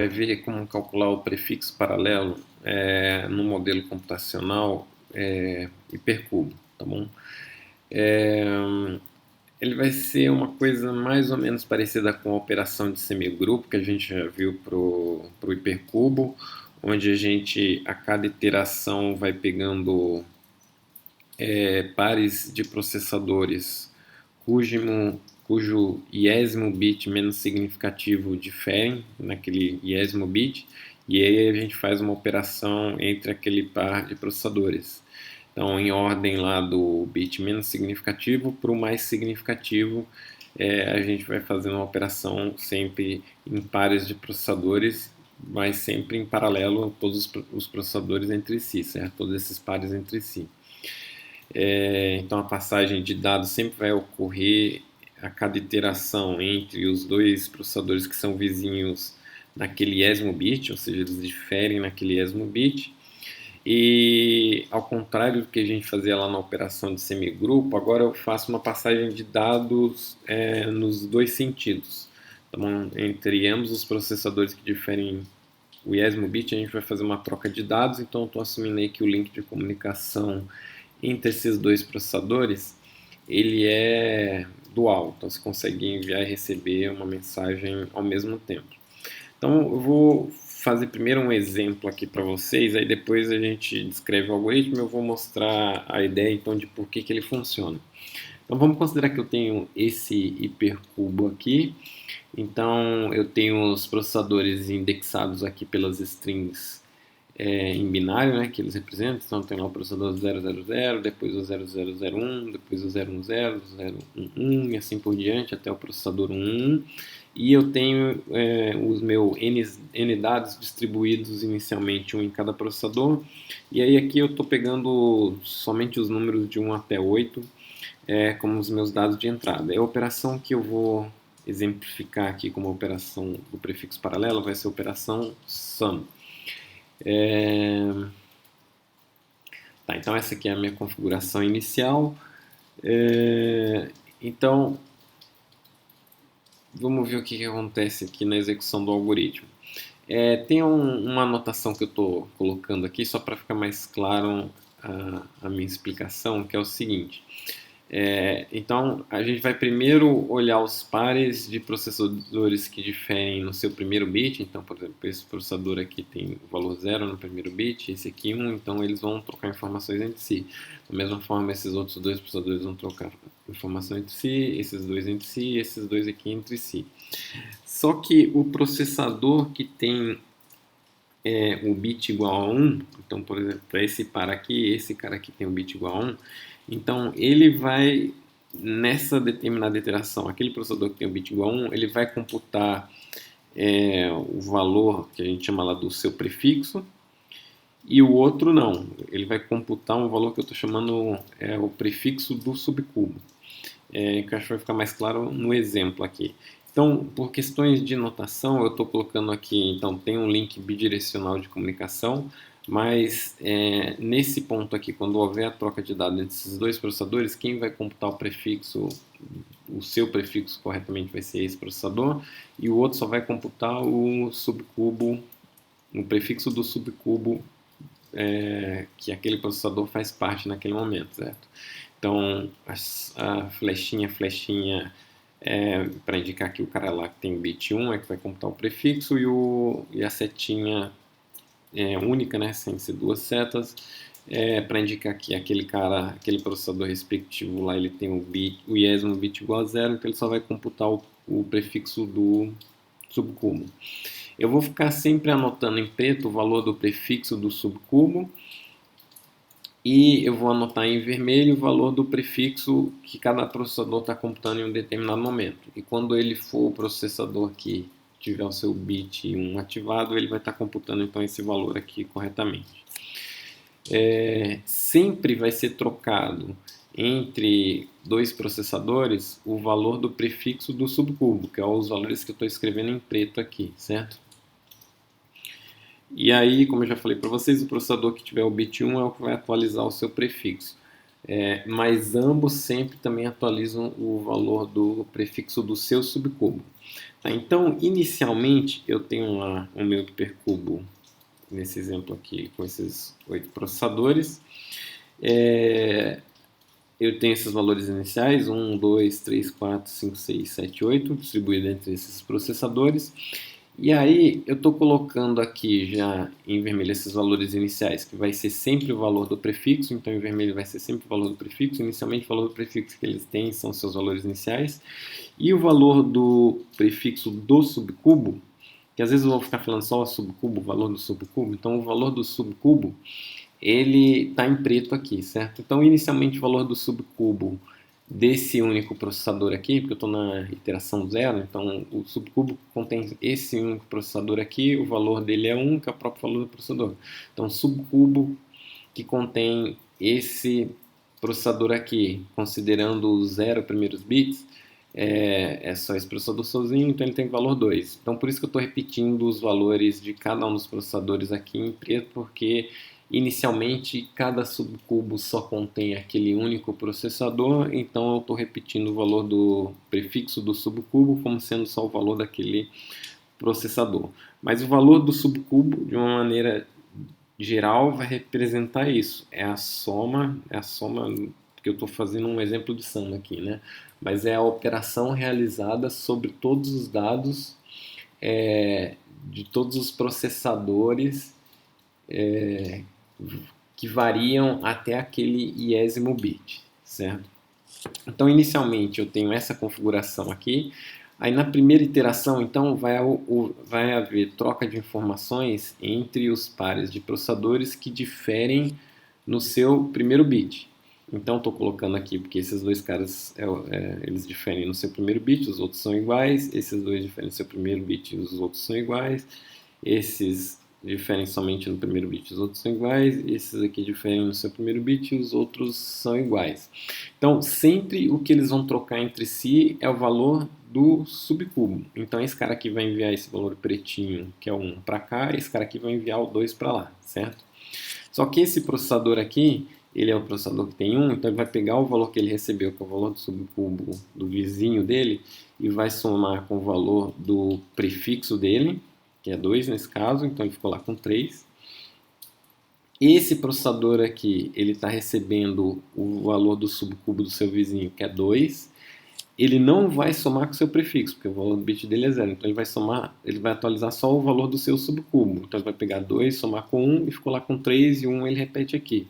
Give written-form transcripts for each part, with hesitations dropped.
Vai ver como calcular o prefixo paralelo no modelo computacional hipercubo, tá bom? Ele vai ser uma coisa mais ou menos parecida com a operação de semigrupo que a gente já viu para o hipercubo, onde a gente, a cada iteração, vai pegando pares de processadores cujo iésimo bit menos significativo diferem naquele iésimo bit, e aí a gente faz uma operação entre aquele par de processadores. Então, em ordem lá do bit menos significativo para o mais significativo, a gente vai fazendo uma operação sempre em pares de processadores, mas sempre em paralelo todos os processadores entre si, certo? Todos esses pares entre si. Então a passagem de dados sempre vai ocorrer a cada iteração entre os dois processadores que são vizinhos naquele iésimo bit, ou seja, eles diferem naquele iésimo bit. E ao contrário do que a gente fazia lá na operação de semigrupo, agora eu faço uma passagem de dados nos dois sentidos. Então, entre ambos os processadores que diferem o iésimo bit, a gente vai fazer uma troca de dados. Então, eu estou assumindo aí que o link de comunicação entre esses dois processadores ele é dual, então você consegue enviar e receber uma mensagem ao mesmo tempo. Então eu vou fazer primeiro um exemplo aqui para vocês, aí depois a gente descreve o algoritmo e eu vou mostrar a ideia então de por que ele funciona. Então vamos considerar que eu tenho esse hipercubo aqui, então eu tenho os processadores indexados aqui pelas strings em binário, né, que eles representam. Então tem lá o processador 000, depois o 0001, depois o 010, 011 e assim por diante até o processador 11. E eu tenho os meus N dados distribuídos inicialmente um em cada processador. E aí aqui eu estou pegando somente os números de 1 até 8 como os meus dados de entrada. A operação que eu vou exemplificar aqui como operação do prefixo paralelo vai ser a operação sum. Tá, então essa aqui é a minha configuração inicial. Então, vamos ver o que acontece aqui na execução do algoritmo. Tem uma anotação que eu estou colocando aqui, só para ficar mais claro a minha explicação, que é o seguinte. Então, a gente vai primeiro olhar os pares de processadores que diferem no seu primeiro bit. Então, por exemplo, esse processador aqui tem o valor 0 no primeiro bit, esse aqui 1, então eles vão trocar informações entre si. Da mesma forma, esses outros dois processadores vão trocar informação entre si, esses dois entre si, esses dois aqui entre si. Só que o processador que tem o bit igual a 1, então, por exemplo, para esse par aqui, esse cara aqui tem o bit igual a 1, então ele vai, nessa determinada iteração, aquele processador que tem o bit igual a 1, ele vai computar o valor que a gente chama lá do seu prefixo, e o outro não, ele vai computar um valor que eu estou chamando o prefixo do subcubo, que eu acho que vai ficar mais claro no exemplo aqui. Então, por questões de notação, eu estou colocando aqui, então tem um link bidirecional de comunicação, mas nesse ponto aqui, quando houver a troca de dados entre esses dois processadores, quem vai computar o prefixo, o seu prefixo corretamente vai ser esse processador, e o outro só vai computar o subcubo, o prefixo do subcubo que aquele processador faz parte naquele momento, certo? Então, a flechinha para indicar que o cara lá que tem bit 1 que vai computar o prefixo, e a setinha única, né, sem ser duas setas, para indicar que aquele processador respectivo lá, ele tem o iésimo bit igual a 0, então ele só vai computar o prefixo do subcubo. Eu vou ficar sempre anotando em preto o valor do prefixo do subcubo, e eu vou anotar em vermelho o valor do prefixo que cada processador está computando em um determinado momento. E quando ele for o processador que tiver o seu bit 1 ativado, ele vai estar computando então esse valor aqui corretamente. Sempre vai ser trocado entre dois processadores o valor do prefixo do subcubo, que é os valores que eu estou escrevendo em preto aqui, certo? E aí, como eu já falei para vocês, o processador que tiver o bit 1 é o que vai atualizar o seu prefixo. mas ambos sempre também atualizam o valor do prefixo do seu subcubo. Tá? Então, inicialmente, eu tenho lá o meu hipercubo, nesse exemplo aqui, com esses 8 processadores. Eu tenho esses valores iniciais, 1, 2, 3, 4, 5, 6, 7, 8, distribuído entre esses processadores. E aí eu estou colocando aqui já em vermelho esses valores iniciais, que vai ser sempre o valor do prefixo, então em vermelho vai ser sempre o valor do prefixo. Inicialmente o valor do prefixo que eles têm são seus valores iniciais. E o valor do prefixo do subcubo, que às vezes eu vou ficar falando só o subcubo, o valor do subcubo, então o valor do subcubo ele está em preto aqui, certo? Então, inicialmente, o valor do subcubo desse único processador aqui, porque eu estou na iteração 0, então o subcubo contém esse único processador aqui, o valor dele é 1, que é o próprio valor do processador. Então, o subcubo que contém esse processador aqui, considerando os 0 primeiros bits, é só esse processador sozinho, então ele tem valor 2. Então, por isso que eu estou repetindo os valores de cada um dos processadores aqui em preto, porque inicialmente cada subcubo só contém aquele único processador, então eu estou repetindo o valor do prefixo do subcubo como sendo só o valor daquele processador. Mas o valor do subcubo, de uma maneira geral, vai representar isso. É a soma, porque eu estou fazendo um exemplo de soma aqui, né? Mas é a operação realizada sobre todos os dados de todos os processadores que variam até aquele iésimo bit, certo? Então, inicialmente, eu tenho essa configuração aqui. Aí, na primeira iteração, então, vai haver troca de informações entre os pares de processadores que diferem no seu primeiro bit. Então, estou colocando aqui porque esses dois caras eles diferem no seu primeiro bit, os outros são iguais. Esses dois diferem no seu primeiro bit, os outros são iguais. Esses diferem somente no primeiro bit, os outros são iguais. Esses aqui diferem no seu primeiro bit, os outros são iguais. Então, sempre o que eles vão trocar entre si é o valor do subcubo. Então, esse cara aqui vai enviar esse valor pretinho, que é o 1, para cá. Esse cara aqui vai enviar o 2 para lá, certo? Só que esse processador aqui, ele é o processador que tem 1, então ele vai pegar o valor que ele recebeu, que é o valor do subcubo do vizinho dele, e vai somar com o valor do prefixo dele, que é 2 nesse caso, então ele ficou lá com 3. Esse processador aqui, ele está recebendo o valor do subcubo do seu vizinho, que é 2. Ele não vai somar com o seu prefixo, porque o valor do bit dele é 0. Então ele vai atualizar só o valor do seu subcubo. Então ele vai pegar 2, somar com 1 e ficou lá com 3, e 1 ele repete aqui.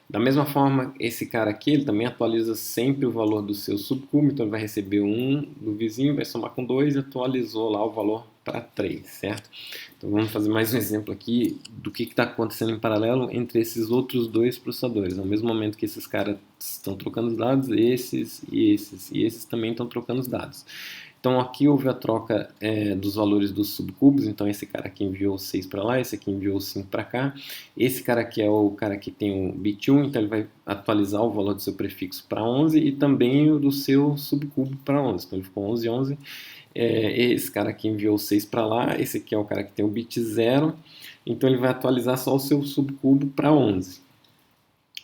Da mesma forma, esse cara aqui, ele também atualiza sempre o valor do seu subcubo, então ele vai receber 1 do vizinho, vai somar com 2 e atualizou lá o valor para 3, certo? Então vamos fazer mais um exemplo aqui do que está acontecendo em paralelo entre esses outros dois processadores. No mesmo momento que esses caras estão trocando os dados, esses também estão trocando os dados. Então aqui houve a troca dos valores dos subcubos, então esse cara aqui enviou 6 para lá, esse aqui enviou 5 para cá. Esse cara aqui é o cara que tem o bit 1, então ele vai atualizar o valor do seu prefixo para 11 e também o do seu subcubo para 11. Então ele ficou 11, 11. Esse cara aqui enviou 6 para lá, esse aqui é o cara que tem o bit 0, então ele vai atualizar só o seu subcubo para 11.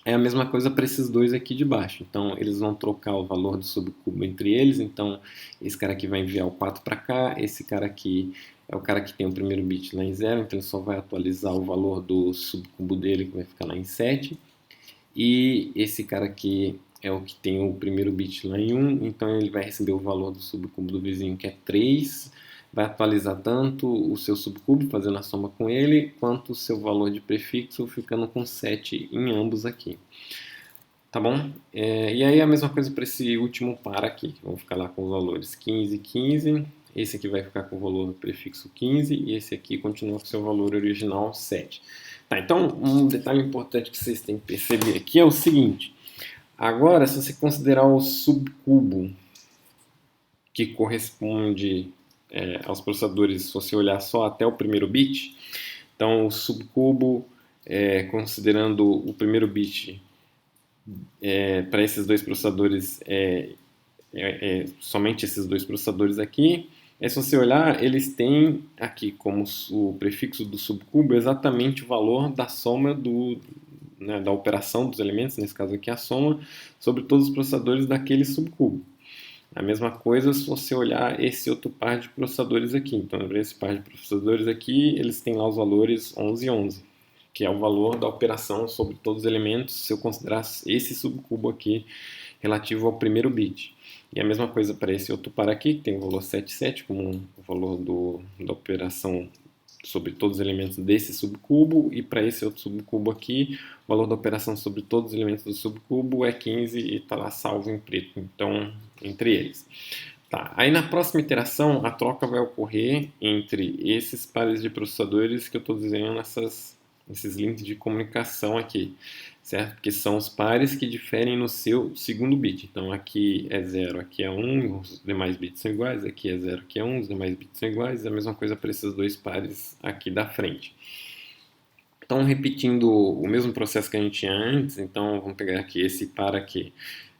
É a mesma coisa para esses dois aqui de baixo. Então, eles vão trocar o valor do subcubo entre eles. Então, esse cara aqui vai enviar o 4 para cá. Esse cara aqui é o cara que tem o primeiro bit lá em 0. Então, ele só vai atualizar o valor do subcubo dele, que vai ficar lá em 7. E esse cara aqui é o que tem o primeiro bit lá em 1. Então, ele vai receber o valor do subcubo do vizinho, que é 3. Vai atualizar tanto o seu subcubo, fazendo a soma com ele, quanto o seu valor de prefixo, ficando com 7 em ambos aqui. Tá bom? E aí a mesma coisa para esse último par aqui, que vão ficar lá com os valores 15 e 15. Esse aqui vai ficar com o valor do prefixo 15 e esse aqui continua com o seu valor original 7. Tá, então um detalhe importante que vocês têm que perceber aqui é o seguinte. Agora, se você considerar o subcubo que corresponde aos processadores, se você olhar só até o primeiro bit, então o subcubo, considerando o primeiro bit para esses dois processadores, somente esses dois processadores aqui. Se você olhar, eles têm aqui como o prefixo do subcubo exatamente o valor da soma né, da operação dos elementos, nesse caso aqui a soma, sobre todos os processadores daquele subcubo. A mesma coisa se você olhar esse outro par de processadores aqui. Então, esse par de processadores aqui, eles têm lá os valores 11 e 11, que é o valor da operação sobre todos os elementos, se eu considerar esse subcubo aqui relativo ao primeiro bit. E a mesma coisa para esse outro par aqui, que tem o valor 7, 7 como o valor da operação sobre todos os elementos desse subcubo, e para esse outro subcubo aqui, o valor da operação sobre todos os elementos do subcubo é 15 e está lá salvo em preto, então, entre eles. Tá. Aí na próxima iteração, a troca vai ocorrer entre esses pares de processadores que eu estou desenhando esses links de comunicação aqui, certo? Que são os pares que diferem no seu segundo bit. Então aqui é 0, aqui é 1, os demais bits são iguais, aqui é 0, aqui é 1, os demais bits são iguais, a mesma coisa para esses dois pares aqui da frente. Então, repetindo o mesmo processo que a gente tinha antes, então vamos pegar aqui esse par aqui.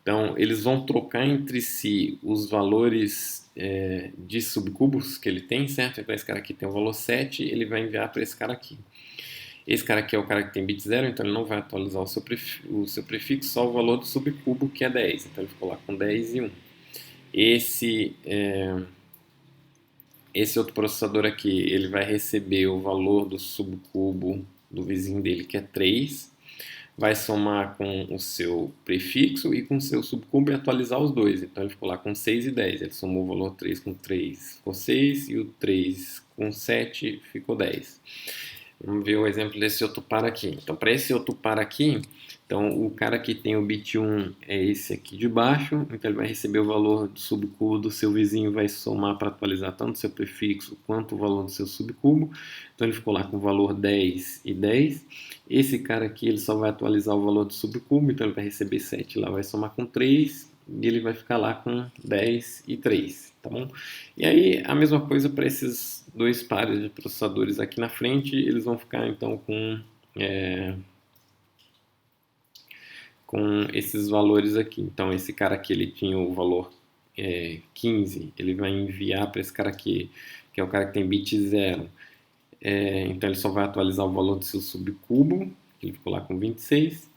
Então, eles vão trocar entre si os valores de subcubos que ele tem, certo? Então, esse cara aqui tem o valor 7, ele vai enviar para esse cara aqui. Esse cara aqui é o cara que tem bit 0, então ele não vai atualizar o seu prefixo, só o valor do subcubo, que é 10. Então, ele ficou lá com 10 e 1. Esse outro processador aqui, ele vai receber o valor do subcubo do vizinho dele, que é 3, vai somar com o seu prefixo e com o seu subcubo e atualizar os dois. Então ele ficou lá com 6 e 10. Ele somou o valor 3 com 3, ficou 6, e o 3 com 7 ficou 10. Vamos ver o exemplo desse outro par aqui. Então, para esse outro par aqui, então, o cara que tem o bit 1 é esse aqui de baixo, então ele vai receber o valor do subcubo do seu vizinho, vai somar para atualizar tanto o seu prefixo quanto o valor do seu subcubo. Então ele ficou lá com o valor 10 e 10. Esse cara aqui ele só vai atualizar o valor do subcubo, então ele vai receber 7 lá, vai somar com 3, e ele vai ficar lá com 10 e 3, tá bom? E aí a mesma coisa para esses dois pares de processadores aqui na frente, eles vão ficar então com esses valores aqui. Então esse cara aqui ele tinha o valor 15, ele vai enviar para esse cara aqui, que é o cara que tem bit 0. Então ele só vai atualizar o valor do seu subcubo, que ele ficou lá com 26.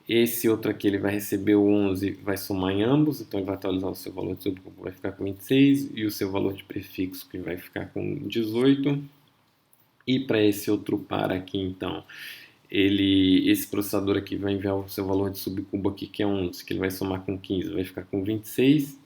Esse outro aqui ele vai receber o 11, vai somar em ambos, então ele vai atualizar o seu valor de subcubo, vai ficar com 26, e o seu valor de prefixo, que vai ficar com 18. E para esse outro par aqui, então, esse processador aqui vai enviar o seu valor de subcubo aqui, que é 11, que ele vai somar com 15, vai ficar com 26.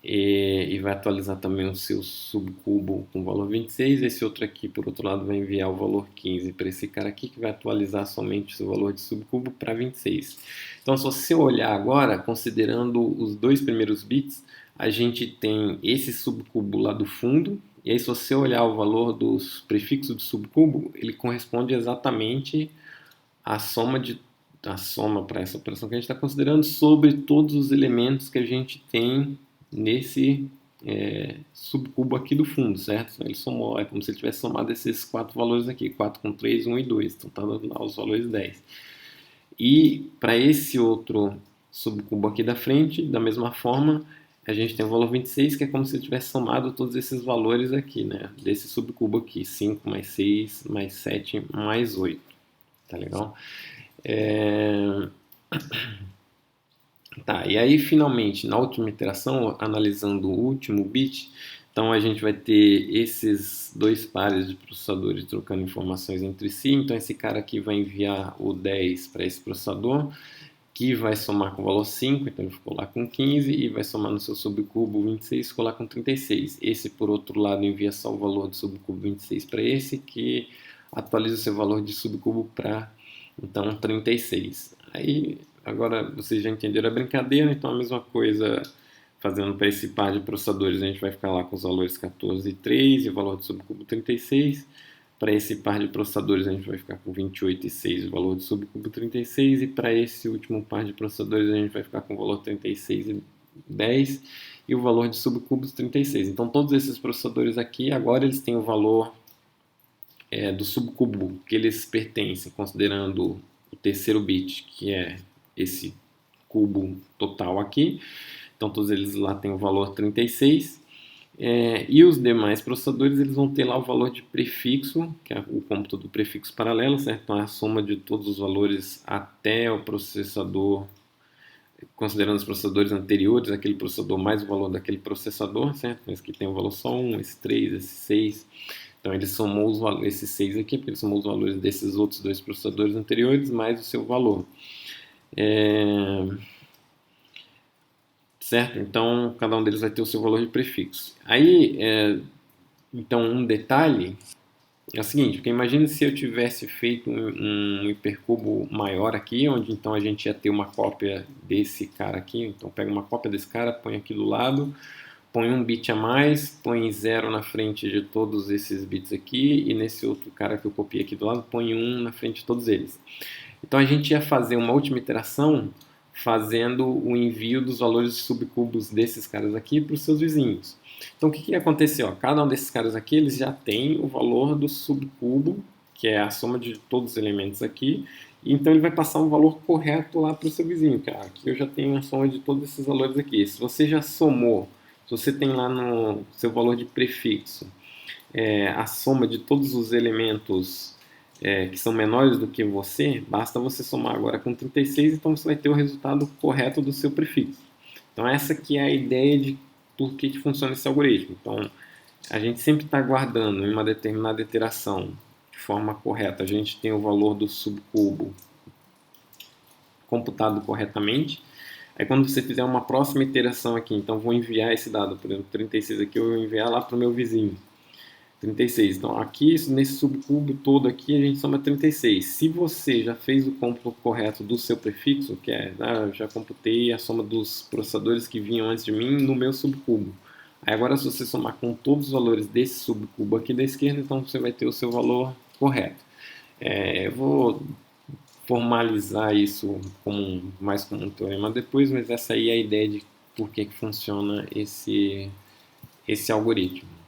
E vai atualizar também o seu subcubo com o valor 26. Esse outro aqui, por outro lado, vai enviar o valor 15 para esse cara aqui, que vai atualizar somente o seu valor de subcubo para 26. Então, se você olhar agora, considerando os dois primeiros bits, a gente tem esse subcubo lá do fundo, e aí se você olhar o valor dos prefixos do subcubo, ele corresponde exatamente à soma para essa operação que a gente está considerando sobre todos os elementos que a gente tem nesse subcubo aqui do fundo, certo? Então, ele somou, é como se ele tivesse somado esses quatro valores aqui, 4 com 3, 1 e 2, então está dando lá os valores 10. E para esse outro subcubo aqui da frente, da mesma forma, a gente tem o valor 26, que é como se ele tivesse somado todos esses valores aqui, né? Desse subcubo aqui, 5 mais 6 mais 7 mais 8, tá legal? Tá, e aí finalmente, na última iteração, analisando o último bit, então a gente vai ter esses dois pares de processadores trocando informações entre si. Então esse cara aqui vai enviar o 10 para esse processador, que vai somar com o valor 5, então ele ficou lá com 15, e vai somar no seu subcubo 26, ficou lá com 36. Esse, por outro lado, envia só o valor do subcubo 26 para esse, que atualiza o seu valor de subcubo para, então, 36. Aí, agora vocês já entenderam a brincadeira, então a mesma coisa fazendo para esse par de processadores, a gente vai ficar lá com os valores 14 e 3 e o valor do subcubo 36. Para esse par de processadores a gente vai ficar com 28 e 6, o valor do subcubo 36, e para esse último par de processadores a gente vai ficar com o valor 36 e 10 e o valor de subcubos 36. Então todos esses processadores aqui agora eles têm o valor do subcubo que eles pertencem, considerando o terceiro bit, que é esse cubo total aqui. Então todos eles lá têm o valor 36. E os demais processadores, eles vão ter lá o valor de prefixo, que é o cômputo do prefixo paralelo, certo? Então é a soma de todos os valores até o processador, considerando os processadores anteriores, aquele processador mais o valor daquele processador, certo? Esse aqui tem o valor só 1, esse 3, esse 6. Então ele somou os valores, esses 6 aqui, porque ele somou os valores desses outros dois processadores anteriores, mais o seu valor. Certo? Então, cada um deles vai ter o seu valor de prefixo. Aí, então, um detalhe é o seguinte, porque imagine se eu tivesse feito um hipercubo maior aqui, onde então a gente ia ter uma cópia desse cara aqui. Então, pega uma cópia desse cara, põe aqui do lado, põe um bit a mais, põe 0 na frente de todos esses bits aqui, e nesse outro cara que eu copiei aqui do lado, põe 1 na frente de todos eles. Então, a gente ia fazer uma última iteração fazendo o envio dos valores subcubos desses caras aqui para os seus vizinhos. Então, o que aconteceu? Cada um desses caras aqui, eles já tem o valor do subcubo, que é a soma de todos os elementos aqui, então ele vai passar um valor correto lá para o seu vizinho. Aqui eu já tenho a soma de todos esses valores aqui. Se você já somou, se você tem lá no seu valor de prefixo, a soma de todos os elementos que são menores do que você, basta você somar agora com 36, então você vai ter o resultado correto do seu prefixo. Então essa que é a ideia de por que funciona esse algoritmo. Então a gente sempre está guardando em uma determinada iteração de forma correta. A gente tem o valor do subcubo computado corretamente. Aí quando você fizer uma próxima iteração aqui, então vou enviar esse dado, por exemplo, 36 aqui, eu vou enviar lá para o meu vizinho. 36. Então, aqui, nesse subcubo todo aqui, a gente soma 36. Se você já fez o cálculo correto do seu prefixo, que é, eu já computei a soma dos processadores que vinham antes de mim no meu subcubo. Aí agora, se você somar com todos os valores desse subcubo aqui da esquerda, então você vai ter o seu valor correto. Eu vou formalizar isso mais como um teorema depois, mas essa aí é a ideia de por que funciona esse algoritmo.